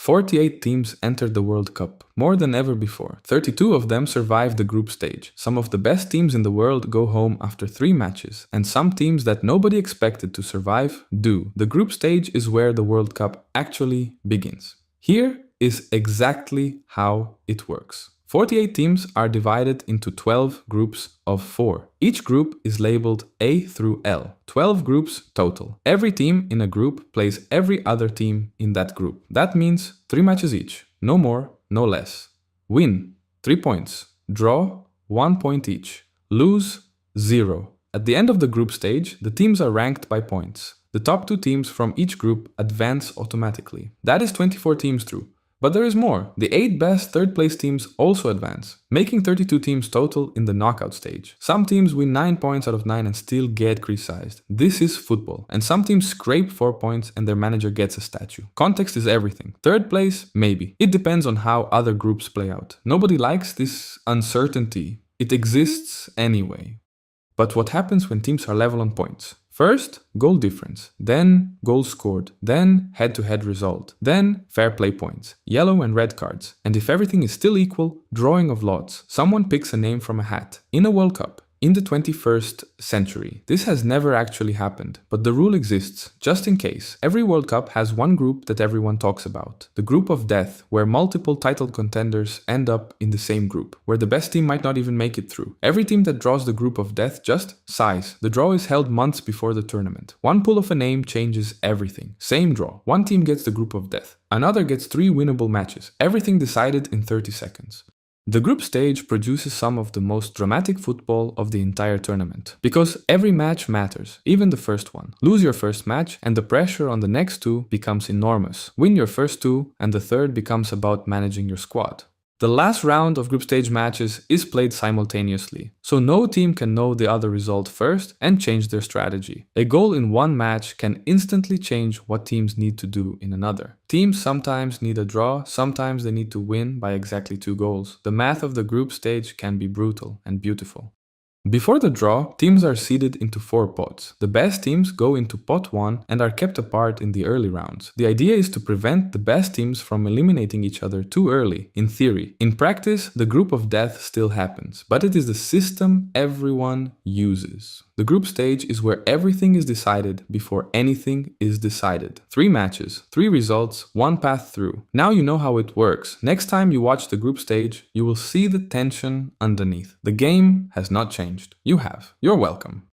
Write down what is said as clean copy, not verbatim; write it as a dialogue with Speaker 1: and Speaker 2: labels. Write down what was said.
Speaker 1: 48 teams entered the World Cup, more than ever before. 32 of them survived the group stage. Some of the best teams in the world go home after 3 matches, and some teams that nobody expected to survive do. The group stage is where the World Cup actually begins. Here is exactly how it works. 48 teams are divided into 12 groups of 4. Each group is labeled A through L. 12 groups total. Every team in a group plays every other team in that group. That means 3 matches each. No more, no less. Win, 3 points. Draw, 1 point each. Lose, 0. At the end of the group stage, the teams are ranked by points. The top 2 teams from each group advance automatically. That is 24 teams through. But there is more. The 8 best third-place teams also advance, making 32 teams total in the knockout stage. Some teams win 9 points out of 9 and still get criticized. This is football. And some teams scrape 4 points and their manager gets a statue. Context is everything. Third place? Maybe. It depends on how other groups play out. Nobody likes this uncertainty. It exists anyway. But what happens when teams are level on points? First, goal difference, then goals scored, then head-to-head result, then fair play points, yellow and red cards, and if everything is still equal, drawing of lots. Someone picks a name from a hat. In a World Cup, in the 21st century, this has never actually happened, but the rule exists, just in case. Every World Cup has one group that everyone talks about, the group of death, where multiple title contenders end up in the same group, where the best team might not even make it through. Every team that draws the group of death just sighs. The draw is held months before the tournament. One pull of a name changes everything. Same draw. One team gets the group of death. Another gets 3 winnable matches. Everything decided in 30 seconds. The group stage produces some of the most dramatic football of the entire tournament, because every match matters, even the first one. Lose your first match and the pressure on the next 2 becomes enormous. Win your first 2 and the third becomes about managing your squad. The last round of group stage matches is played simultaneously, so no team can know the other result first and change their strategy. A goal in one match can instantly change what teams need to do in another. Teams sometimes need a draw, sometimes they need to win by exactly 2 goals. The math of the group stage can be brutal and beautiful. Before the draw, teams are seeded into 4 pots. The best teams go into pot 1 and are kept apart in the early rounds. The idea is to prevent the best teams from eliminating each other too early, in theory. In practice, the group of death still happens, but it is the system everyone uses. The group stage is where everything is decided before anything is decided. 3 matches, 3 results, 1 path through. Now you know how it works. Next time you watch the group stage, you will see the tension underneath. The game has not changed. You have. You're welcome.